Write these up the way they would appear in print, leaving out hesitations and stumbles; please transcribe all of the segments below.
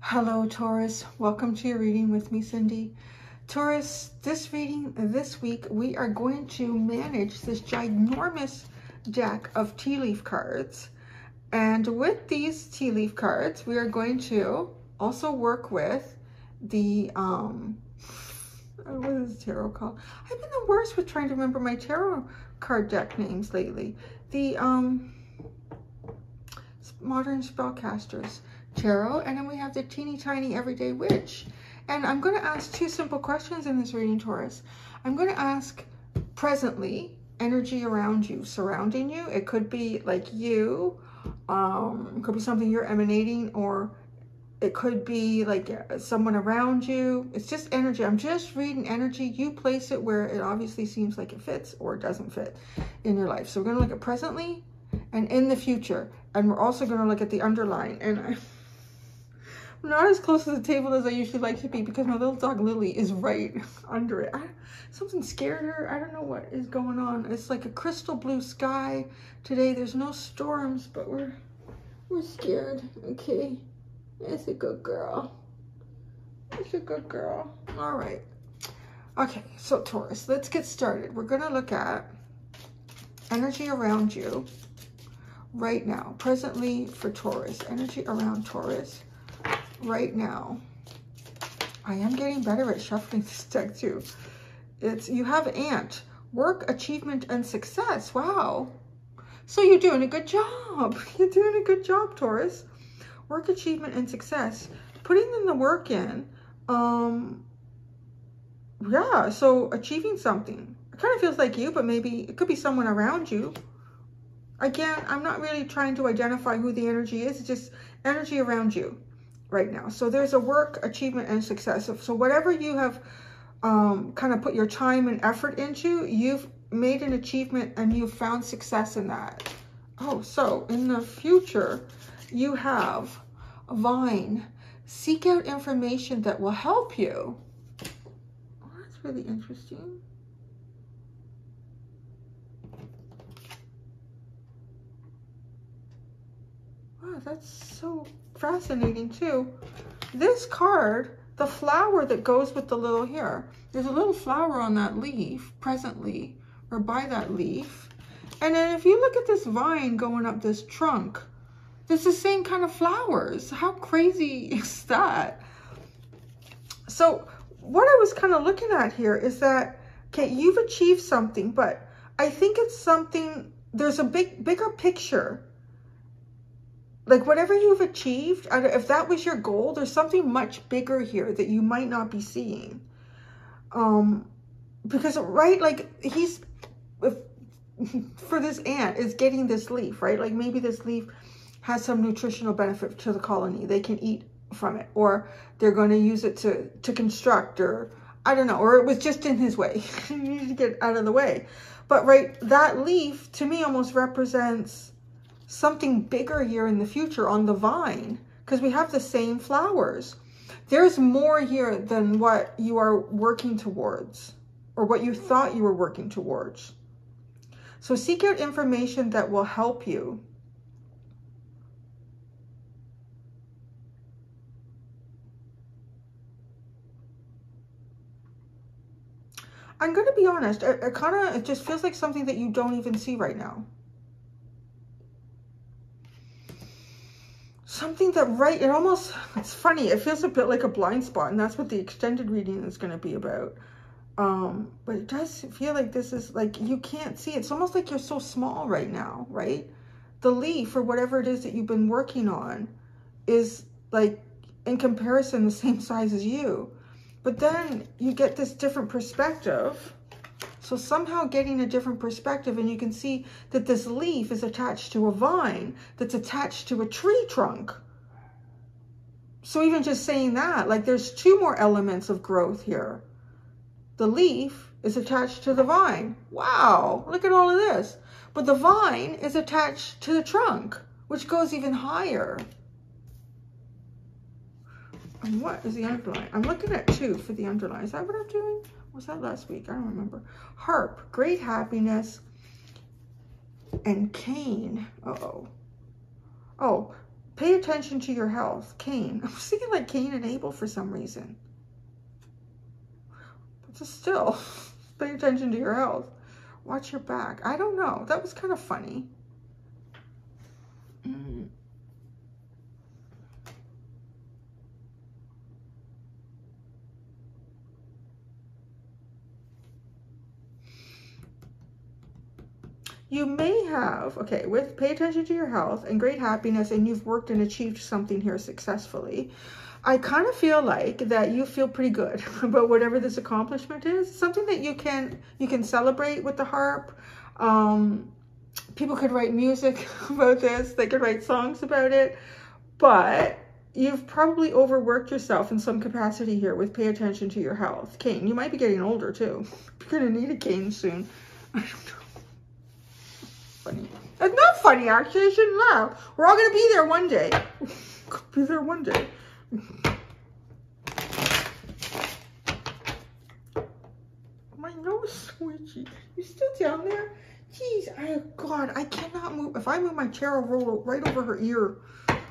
Hello, Taurus. Welcome to your reading with me, Cindy. Taurus, this reading this week, we are going to manage this ginormous deck of tea leaf cards. And with these tea leaf cards, we are going to also work with the, what is tarot called? I've been the worst with trying to remember my tarot card deck names lately. The Modern Spellcasters Tarot, and then we have the Teeny Tiny Everyday Witch. And I'm going to ask two simple questions in this reading, Taurus. I'm going to ask presently energy around you, surrounding you. It could be like you, it could be something you're emanating, or it could be like someone around you. It's just energy. I'm just reading energy. You place it where it obviously seems like it fits or it doesn't fit in your life. So we're going to look at presently and in the future. And we're also going to look at the underline. And I'm not as close to the table as I usually like to be because my little dog Lily is right under it. Something scared her. I don't know what is going on. It's like a crystal blue sky today. There's no storms, but we're scared. Okay. It's a good girl. It's a good girl. All right. Okay, so Taurus, let's get started. We're going to look at energy around you right now. Presently for Taurus. Energy around Taurus right now. I am getting better at shuffling this deck too. You have Ant. Work, achievement, and success. Wow. So you're doing a good job. You're doing a good job, Taurus. Work, achievement, and success. Putting in the work in. Yeah, so achieving something. It kind of feels like you, but maybe it could be someone around you. Again, I'm not really trying to identify who the energy is. It's just energy around you right now. So there's a work, achievement, and success. So whatever you have kind of put your time and effort into, you've made an achievement and you've found success in that. Oh, so in the future, you have Vine. Seek out information that will help you. Oh, that's really interesting. Wow, that's so fascinating too. This card, the flower that goes with the little here, there's a little flower on that leaf presently, or by that leaf. And then if you look at this vine going up this trunk, it's the same kind of flowers. How crazy is that? So what I was kind of looking at here is that, okay, you've achieved something, but I think it's something, there's a bigger picture. Like whatever you've achieved, if that was your goal, there's something much bigger here that you might not be seeing. Because, right, like for this ant is getting this leaf, right? Like maybe this leaf has some nutritional benefit to the colony. They can eat from it, or they're going to use it to construct, or I don't know, or it was just in his way. You need to get out of the way. But right, that leaf to me almost represents something bigger here in the future on the vine, because we have the same flowers. There's more here than what you are working towards, or what you thought you were working towards. So seek out information that will help you. I'm going to be honest, it just feels like something that you don't even see right now. Something that, right, it's funny, it feels a bit like a blind spot, and that's what the extended reading is going to be about. But it does feel like this is like, you can't see it. It's almost like you're so small right now, right? The leaf, or whatever it is that you've been working on, is like, in comparison, the same size as you. But then you get this different perspective. So somehow getting a different perspective, and you can see that this leaf is attached to a vine that's attached to a tree trunk. So even just saying that, like there's two more elements of growth here. The leaf is attached to the vine. Wow, look at all of this. But the vine is attached to the trunk, which goes even higher. And what is the underline? I'm looking at 2 for the underline. Is that what I'm doing? Was that last week? I don't remember. Harp, great happiness, and cane. Uh-oh. Oh, pay attention to your health. Cain. I'm thinking like Cain and Abel for some reason. But just still, pay attention to your health. Watch your back. I don't know. That was kind of funny. You may have, okay, with pay attention to your health and great happiness, and you've worked and achieved something here successfully. I kind of feel like that you feel pretty good about whatever this accomplishment is. Something that you can celebrate with the harp. People could write music about this. They could write songs about it. But you've probably overworked yourself in some capacity here with pay attention to your health. Cain, you might be getting older too. You're going to need a cane soon. I don't know. Funny. It's not funny, actually. I shouldn't laugh. We're all going to be there one day. Be there one day. My nose switchy. You still down there? Jeez, God, I cannot move. If I move my chair, I'll roll right over her ear.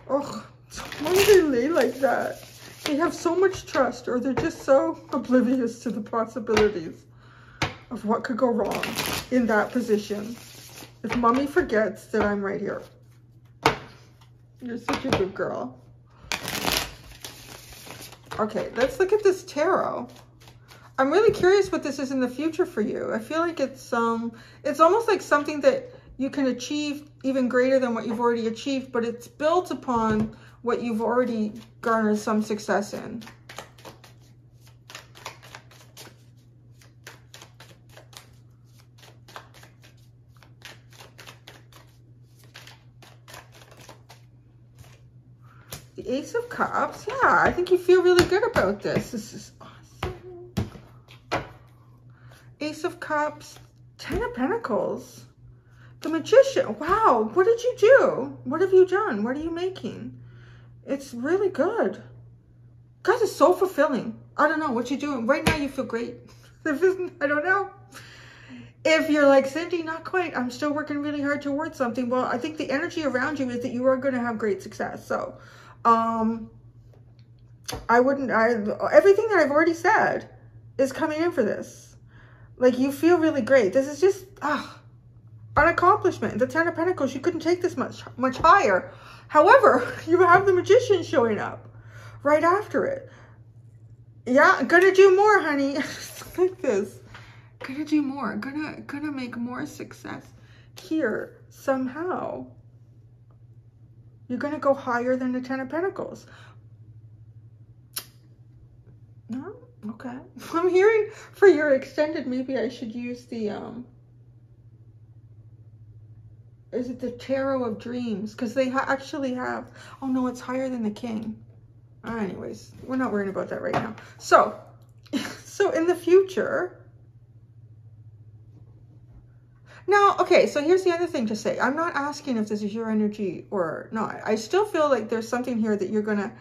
Ugh, why do they lay like that? They have so much trust, or they're just so oblivious to the possibilities of what could go wrong in that position. If mommy forgets that I'm right here. You're such a good girl. Okay, let's look at this tarot. I'm really curious what this is in the future for you. I feel like it's almost like something that you can achieve even greater than what you've already achieved, but it's built upon what you've already garnered some success in. The Ace of Cups. Yeah, I think you feel really good about this. This is awesome. Ace of Cups. 10 of Pentacles. The Magician. Wow, what did you do? What have you done? What are you making? It's really good. Guys, it's so fulfilling. I don't know what you're doing. Right now you feel great. I don't know. If you're like, Cindy, not quite. I'm still working really hard towards something. Well, I think the energy around you is that you are going to have great success. So, everything that I've already said is coming in for this. Like, you feel really great. This is just, an accomplishment. The 10 of Pentacles, you couldn't take this much higher. However, you have the Magician showing up right after it. Yeah, gonna do more, honey. Like this. Gonna do more. Gonna make more success here somehow. You're gonna go higher than the 10 of Pentacles. No? Okay. I'm hearing for your extended, maybe I should use the, is it the Tarot of Dreams? Because they actually have, oh no, it's higher than the King. Anyways, we're not worrying about that right now. So in the future, now, okay, so here's the other thing to say. I'm not asking if this is your energy or not. I still feel like there's something here that you're going to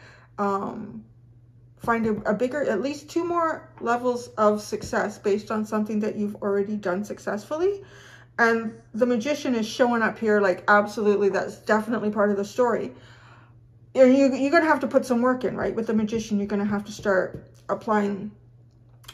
find a bigger, at least 2 more levels of success based on something that you've already done successfully. And the Magician is showing up here like, absolutely, that's definitely part of the story. You're going to have to put some work in, right? With the Magician, you're going to have to start applying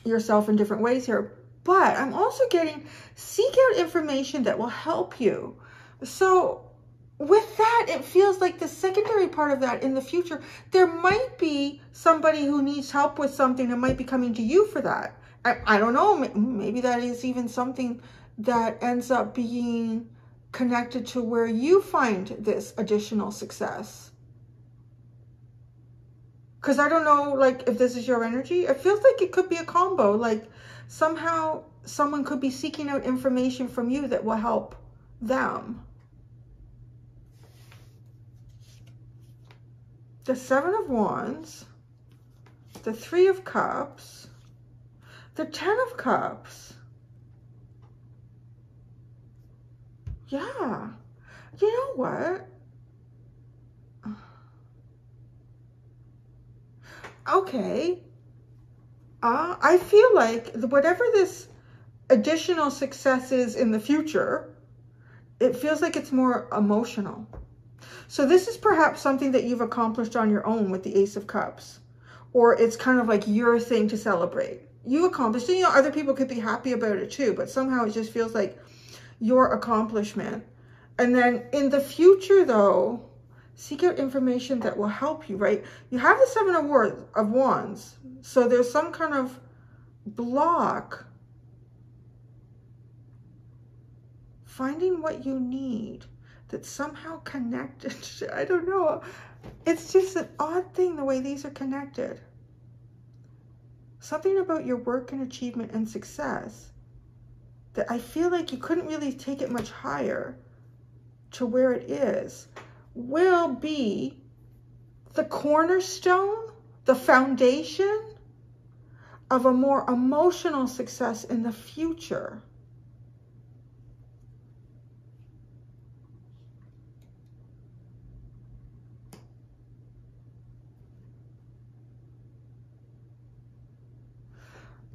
yourself in different ways here. But I'm also getting, seek out information that will help you. So with that, it feels like the secondary part of that in the future, there might be somebody who needs help with something and might be coming to you for that. I don't know. Maybe that is even something that ends up being connected to where you find this additional success. Because I don't know, like, if this is your energy. It feels like it could be a combo. Like, somehow someone could be seeking out information from you that will help them. The 7 of Wands. The 3 of Cups. The 10 of Cups. Yeah. You know what? Okay. I feel like whatever this additional success is in the future, it feels like it's more emotional. So this is perhaps something that you've accomplished on your own with the Ace of Cups, or it's kind of like your thing to celebrate. You accomplished it. You know, other people could be happy about it too, but somehow it just feels like your accomplishment. And then in the future though, seek out information that will help you, right? You have the Seven of Wands. So there's some kind of block finding what you need that's somehow connected. I don't know. It's just an odd thing the way these are connected. Something about your work and achievement and success that I feel like you couldn't really take it much higher to where it is will be the cornerstone, the foundation of a more emotional success in the future.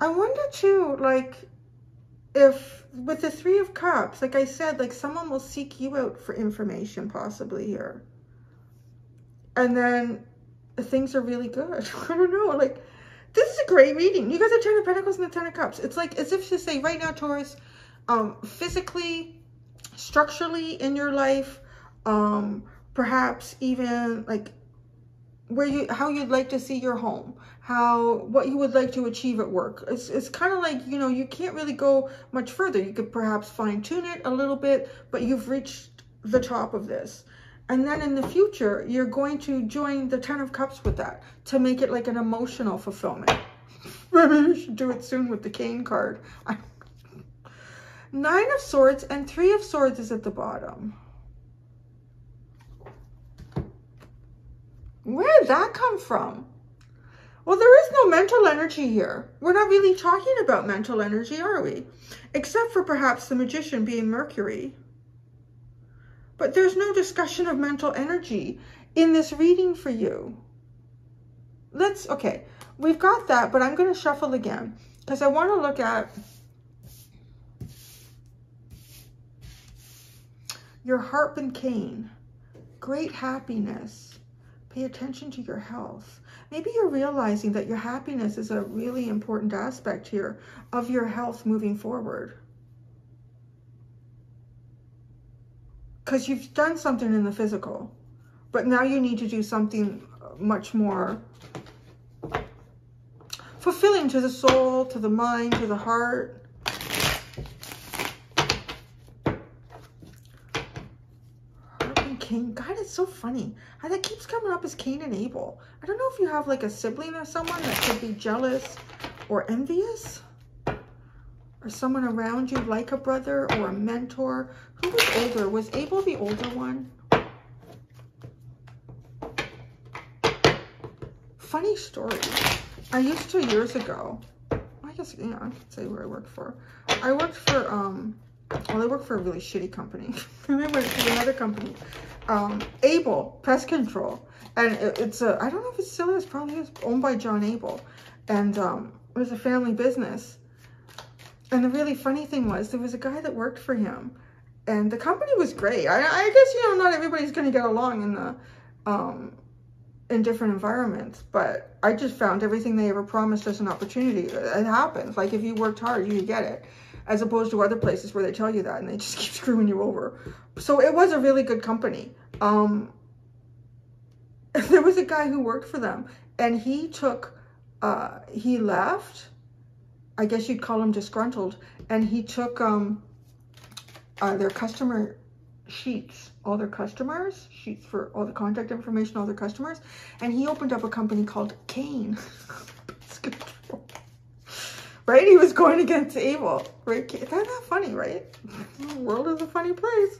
I wonder too, like, if with the Three of Cups, like I said, like someone will seek you out for information possibly here. And then things are really good. I don't know, like, this is a great reading. You guys are Ten of Pentacles and the Ten of Cups. It's like as if to say right now, Taurus, physically, structurally in your life, perhaps even like how you'd like to see your home, what you would like to achieve at work. It's kind of like, you know, you can't really go much further. You could perhaps fine tune it a little bit, but you've reached the top of this. And then in the future, you're going to join the Ten of Cups with that to make it like an emotional fulfillment. Maybe you should do it soon with the Cane card. Nine of Swords and Three of Swords is at the bottom. Where did that come from? Well, there is no mental energy here. We're not really talking about mental energy, are we? Except for perhaps the Magician being Mercury. But there's no discussion of mental energy in this reading for you. Okay, we've got that, but I'm going to shuffle again because I want to look at your Harp and Cane. Great happiness. Pay attention to your health. Maybe you're realizing that your happiness is a really important aspect here of your health moving forward. Because you've done something in the physical, but now you need to do something much more fulfilling to the soul, to the mind, to the heart. Cain. God, it's so funny how that keeps coming up as Cain and Abel. I don't know if you have like a sibling or someone that could be jealous or envious, or someone around you like a brother or a mentor. Who was older? Was Abel the older one? Funny story. I used to years ago, I guess, yeah, I could say where I worked for. I worked for, well, I worked for a really shitty company. And I went to another company, Abel Pest Control. And it's a, I don't know if it still is, probably is, owned by John Abel. And it was a family business. And the really funny thing was, there was a guy that worked for him. And the company was great. I guess, you know, not everybody's going to get along in the, in different environments. But I just found everything they ever promised us an opportunity. It happens. Like, if you worked hard, you get it. As opposed to other places where they tell you that and they just keep screwing you over. So it was a really good company. There was a guy who worked for them, and he took, he left, I guess you'd call him disgruntled, and he took their customer sheets, all their customers, sheets for all the contact information, all their customers, and he opened up a company called Cain. Right? He was going against Abel. Right? Isn't that funny, right? The world is a funny place.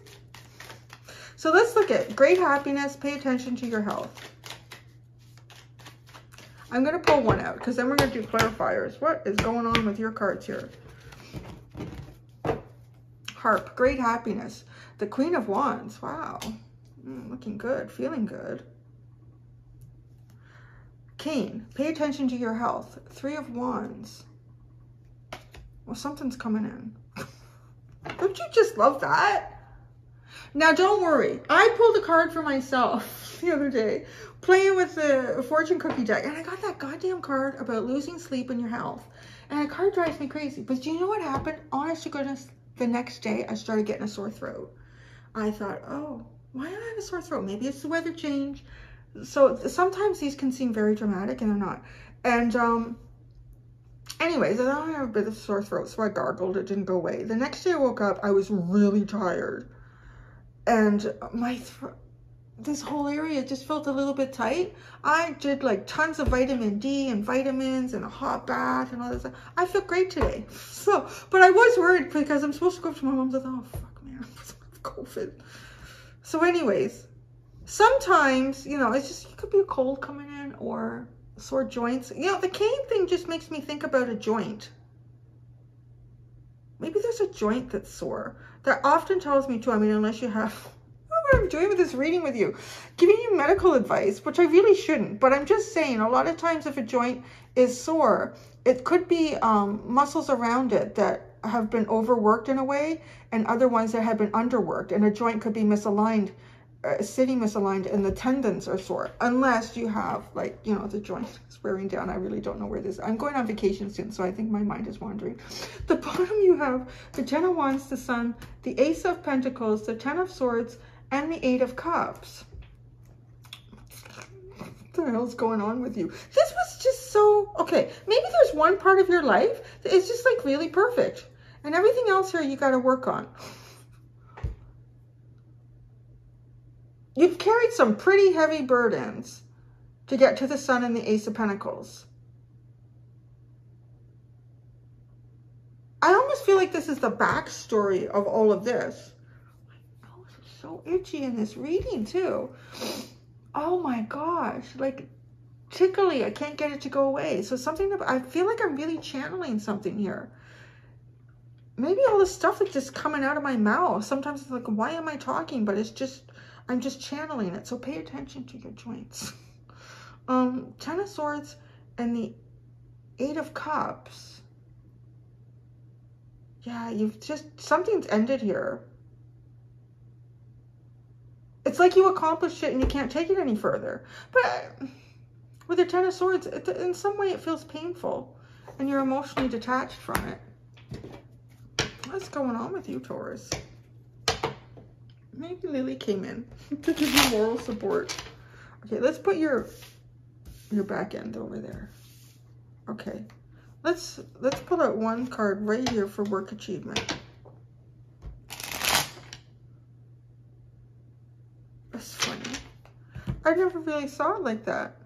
So let's look at great happiness. Pay attention to your health. I'm going to pull one out because then we're going to do clarifiers. What is going on with your cards here? Harp. Great happiness. The Queen of Wands. Wow. Looking good. Feeling good. Cain. Pay attention to your health. Three of Wands. Well, something's coming in. Don't you just love that? Now, don't worry. I pulled a card for myself the other day, playing with the fortune cookie deck, and I got that goddamn card about losing sleep in your health. And the card drives me crazy. But do you know what happened? Honest to goodness, the next day, I started getting a sore throat. I thought, oh, why do I have a sore throat? Maybe it's the weather change. So sometimes these can seem very dramatic, and they're not. And anyways, I don't have a bit of sore throat, so I gargled. It didn't go away. The next day I woke up, I was really tired. And my throat, this whole area just felt a little bit tight. I did like tons of vitamin D and vitamins and a hot bath and all this stuff. I feel great today. So, but I was worried because I'm supposed to go up to my mom's. I thought, oh, fuck, man, I'm COVID. So anyways, sometimes, you know, it's just, it could be a cold coming in or sore joints. You know, the cane thing just makes me think about a joint. Maybe there's a joint that's sore. That often tells me too, I mean, unless you have, what I'm doing with this reading with you, giving you medical advice, which I really shouldn't, but I'm just saying a lot of times if a joint is sore, it could be muscles around it that have been overworked in a way, and other ones that have been underworked, and a joint could be misaligned, sitting misaligned, and the tendons are sore, unless you have, like, you know, the joint is wearing down. I really don't know where this, I'm going on vacation soon, so I think my mind is wandering. The bottom you have the Ten of Wands, the Sun, the Ace of Pentacles, the Ten of Swords, and the Eight of Cups. What the hell's going on with you? This was just so, okay, maybe there's one part of your life that is just like really perfect, and everything else here you got to work on. You've carried some pretty heavy burdens to get to the Sun and the Ace of Pentacles. I almost feel like this is the backstory of all of this. My nose is so itchy in this reading too. Oh my gosh, like tickly. I can't get it to go away. So something about, I feel like I'm really channeling something here. Maybe all the stuff that's just coming out of my mouth. Sometimes it's like, why am I talking? But it's just, I'm just channeling it. So pay attention to your joints. Ten of Swords and the Eight of Cups. Yeah, you've just, something's ended here. It's like you accomplished it and you can't take it any further. But with the Ten of Swords, in some way it feels painful and you're emotionally detached from it. What's going on with you, Taurus? Maybe Lily came in to give you moral support. Okay, let's put your back end over there. Okay, let's pull out one card right here for work achievement. That's funny. I never really saw it like that.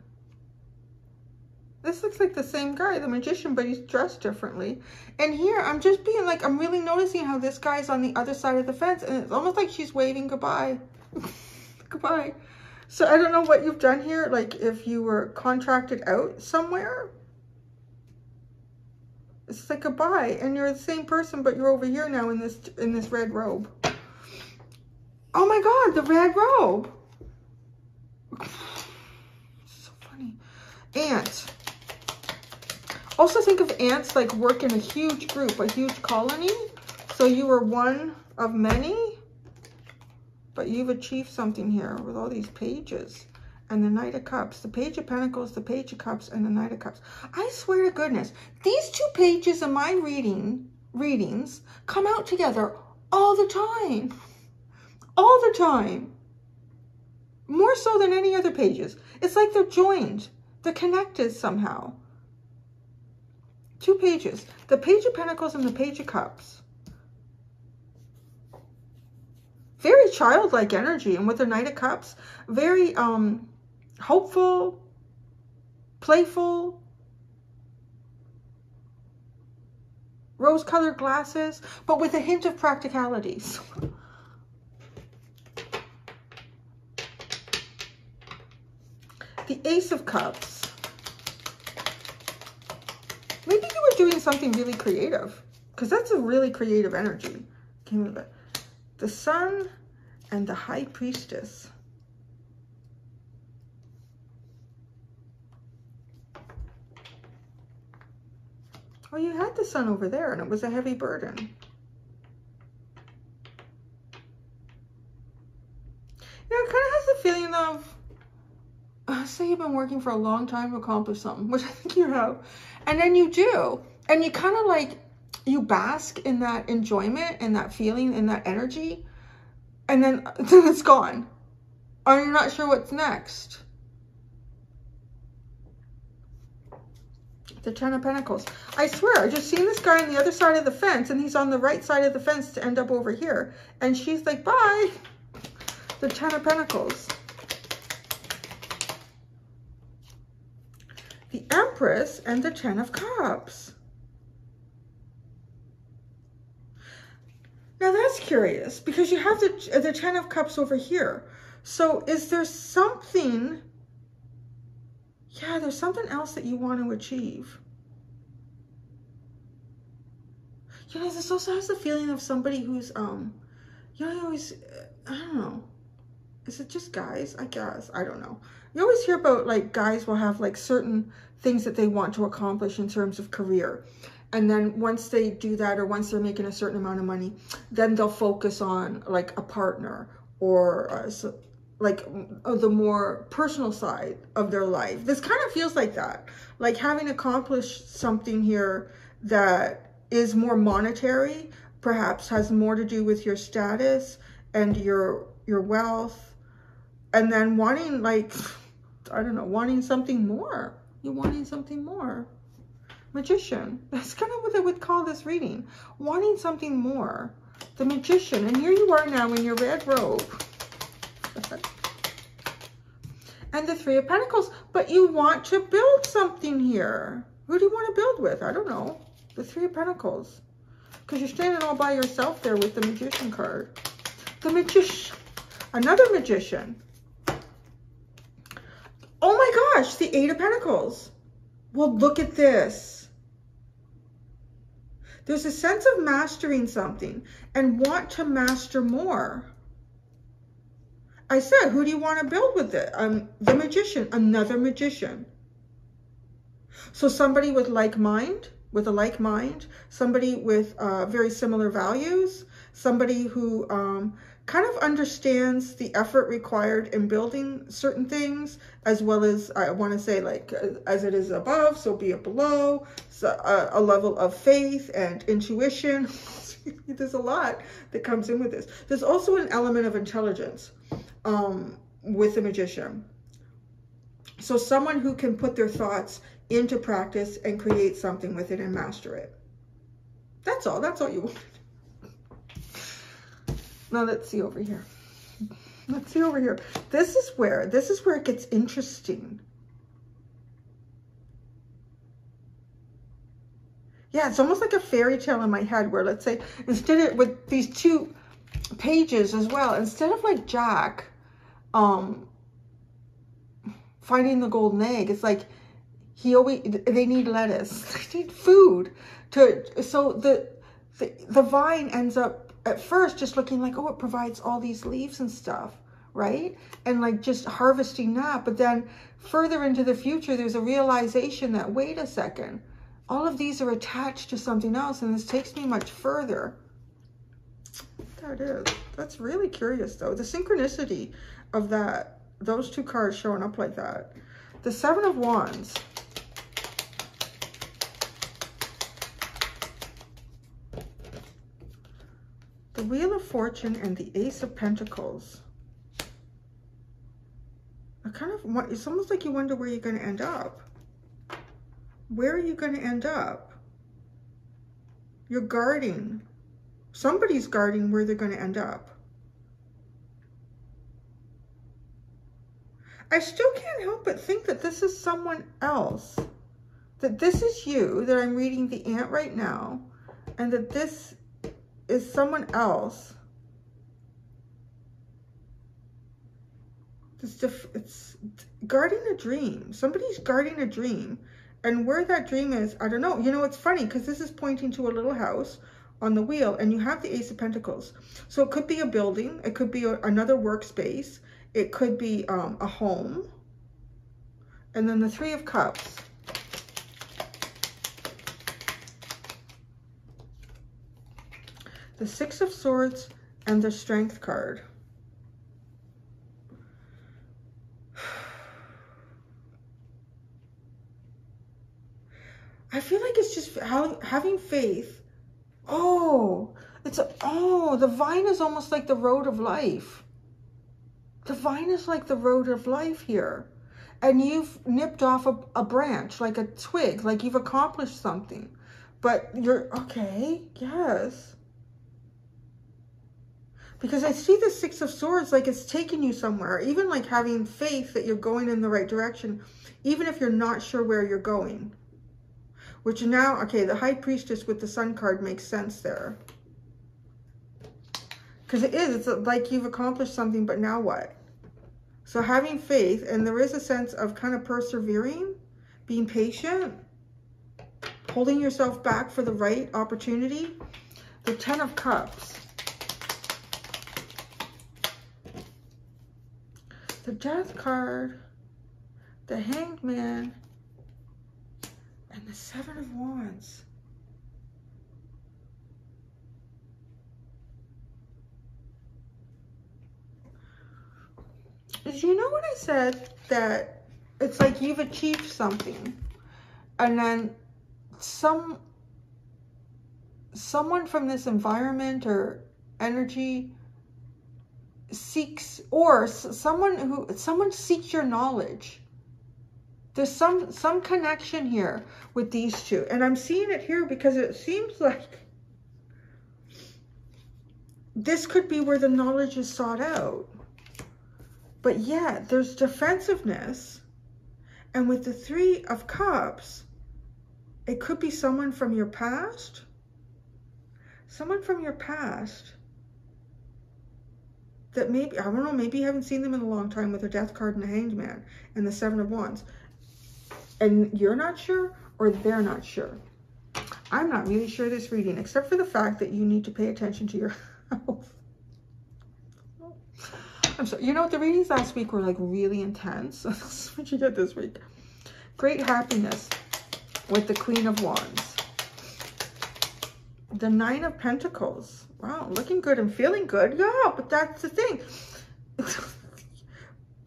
This looks like the same guy, the magician, but he's dressed differently. And here, I'm just being like, I'm really noticing how this guy's on the other side of the fence, and it's almost like she's waving goodbye. Goodbye. So I don't know what you've done here, like if you were contracted out somewhere. It's like goodbye, and you're the same person, but you're over here now in this red robe. Oh my God, the red robe. So funny. Ant. Also think of ants like work in a huge group, a huge colony. So you were one of many, but you've achieved something here with all these pages. And the Knight of Cups, the Page of Pentacles, the Page of Cups, and the Knight of Cups. I swear to goodness, these two pages of my readings come out together all the time. All the time. More so than any other pages. It's like they're joined. They're connected somehow. Two pages. The Page of Pentacles and the Page of Cups. Very childlike energy. And with the Knight of Cups, very hopeful, playful, rose-colored glasses, but with a hint of practicalities. The Ace of Cups. Maybe you were doing something really creative, because that's a really creative energy. The Sun and the High Priestess. Oh, you had the Sun. Sun over there, and it was a heavy burden. you've been working for a long time to accomplish something, which I think you have. And then you do. And you kind of like, you bask in that enjoyment and that feeling and that energy. And then it's gone. Or you're not sure what's next. The Ten of Pentacles. I swear, I just seen this guy on the other side of the fence, and he's on the right side of the fence to end up over here. And she's like, bye. The Ten of Pentacles. The Empress and the Ten of Cups. Now that's curious, because you have the Ten of Cups over here. So is there something... Yeah, there's something else that you want to achieve. You know, this also has the feeling of somebody who's, you know, always, I don't know. Is it just guys? I guess. I don't know. You always hear about, like, guys will have, like, certain things that they want to accomplish in terms of career. And then once they do that, or once they're making a certain amount of money, then they'll focus on, like, a partner or, like the more personal side of their life. This kind of feels like that, like having accomplished something here that is more monetary, perhaps has more to do with your status and your wealth, and then wanting, like, I don't know, wanting something more. You're wanting something more. Magician. That's kind of what I would call this reading. Wanting something more. The Magician. And here you are now in your red robe. And the Three of Pentacles. But you want to build something here. Who do you want to build with? I don't know. The Three of Pentacles. Because you're standing all by yourself there with the Magician card. The Magician. Another Magician. Oh my gosh. The Eight of Pentacles. Well, look at this. There's a sense of mastering something and want to master more. I said, who do you want to build with it? The Magician, another Magician. So somebody with a like mind, somebody with very similar values, somebody who kind of understands the effort required in building certain things, as well as, I want to say, like, as it is above, so be it below, so, a level of faith and intuition. There's a lot that comes in with this. There's also an element of intelligence with the Magician. So someone who can put their thoughts into practice and create something with it and master it. That's all. That's all you want. Now let's see over here. Let's see over here. This is where it gets interesting. Yeah, it's almost like a fairy tale in my head where, let's say, instead of with these two pages as well, instead of like Jack finding the golden egg, it's like they need lettuce, they need food so the vine ends up at first just looking like, oh, it provides all these leaves and stuff, right? And like just harvesting that. But then further into the future, there's a realization that, wait a second, all of these are attached to something else, and this takes me much further. There it is. That's really curious, though. The synchronicity of that, those two cards showing up like that. The Seven of Wands. The Wheel of Fortune and the Ace of Pentacles. I kind of, it's almost like you wonder where you're going to end up. Where are you going to end up? You're guarding. Somebody's guarding where they're going to end up. I still can't help but think that this is someone else. That this is you, that I'm reading the Ant right now, and that this is someone else. It's guarding a dream. Somebody's guarding a dream. And where that dream is, I don't know. You know, it's funny because this is pointing to a little house on the wheel, and you have the Ace of Pentacles. So it could be a building. It could be another workspace. It could be a home. And then the Three of Cups. The Six of Swords and the Strength card. I feel like it's just having faith. Oh, the vine is almost like the road of life. The vine is like the road of life here. And you've nipped off a branch, like a twig, like you've accomplished something. But you're, okay, yes. Because I see the Six of Swords like it's taking you somewhere. Even like having faith that you're going in the right direction, even if you're not sure where you're going. Which now, okay, the High Priestess with the Sun card makes sense there. Because it's like you've accomplished something, but now what? So having faith, and there is a sense of kind of persevering, being patient, holding yourself back for the right opportunity. The Ten of Cups. The Death card, the Hanged Man, and the Seven of Wands. You know what I said? That it's like you've achieved something, and then someone from this environment or energy seeks, or someone seeks your knowledge. There's some connection here with these two, and I'm seeing it here because it seems like this could be where the knowledge is sought out. But yeah, there's defensiveness. And with the Three of Cups, it could be someone from your past. Someone from your past that maybe, I don't know, maybe you haven't seen them in a long time with the Death card and the Hanged Man and the Seven of Wands. And you're not sure, or they're not sure. I'm not really sure this reading, except for the fact that you need to pay attention to your health. I'm sorry. You know what? The readings last week were like really intense. That's what you get this week. Great happiness with the Queen of Wands. The Nine of Pentacles. Wow, looking good and feeling good. Yeah, but that's the thing.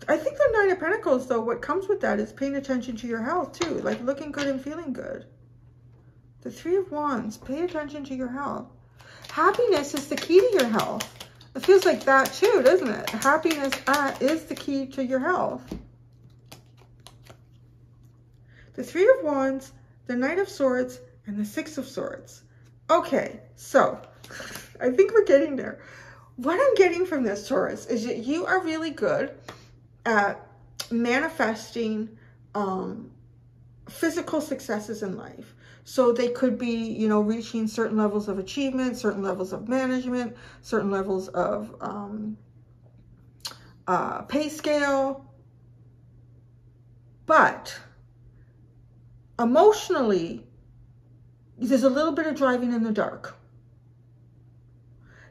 I think the Nine of Pentacles, though, what comes with that is paying attention to your health, too. Like looking good and feeling good. The Three of Wands. Pay attention to your health. Happiness is the key to your health. It feels like that too, doesn't it? Happiness is the key to your health. The Three of Wands, the Knight of Swords, and the Six of Swords. Okay, so I think we're getting there. What I'm getting from this, Taurus, is that you are really good at manifesting physical successes in life. So they could be, you know, reaching certain levels of achievement, certain levels of management, certain levels of pay scale. But emotionally, there's a little bit of driving in the dark.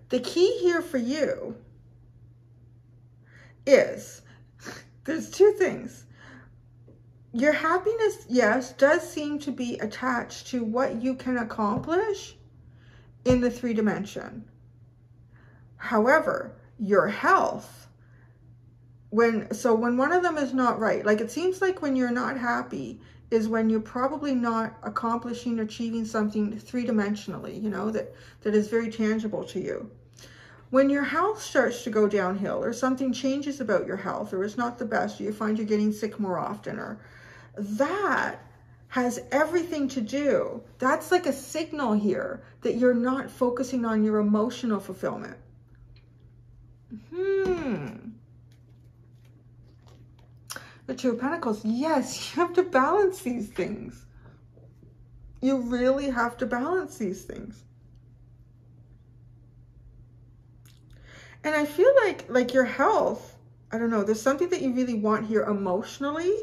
The key here for you is, there's two things. Your happiness, yes, does seem to be attached to what you can accomplish in the 3 dimension. However, your health, when one of them is not right, like it seems like when you're not happy is when you're probably not accomplishing, achieving something 3-dimensionally, you know, that is very tangible to you. When your health starts to go downhill, or something changes about your health, or it's not the best, or you find you're getting sick more often, or that has everything to do, that's like a signal here that you're not focusing on your emotional fulfillment. The Two of Pentacles. Yes, you have to balance these things. You really have to balance these things. And I feel like your health, I don't know, there's something that you really want here emotionally.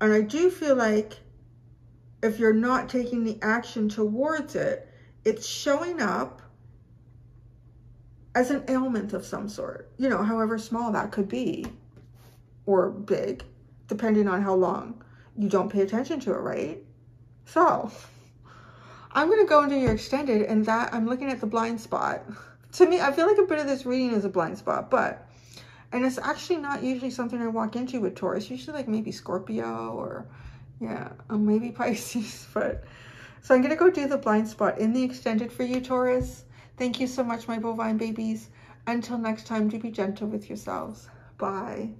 And I do feel like if you're not taking the action towards it, it's showing up as an ailment of some sort. You know, however small that could be, or big, depending on how long you don't pay attention to it, right? So, I'm going to go into your extended, and that I'm looking at the blind spot. To me, I feel like a bit of this reading is a blind spot, and it's actually not usually something I walk into with Taurus. Usually like maybe Scorpio or, Yeah, maybe Pisces, but... So I'm going to go do the blind spot in the extended for you, Taurus. Thank you so much, my bovine babies. Until next time, do be gentle with yourselves. Bye.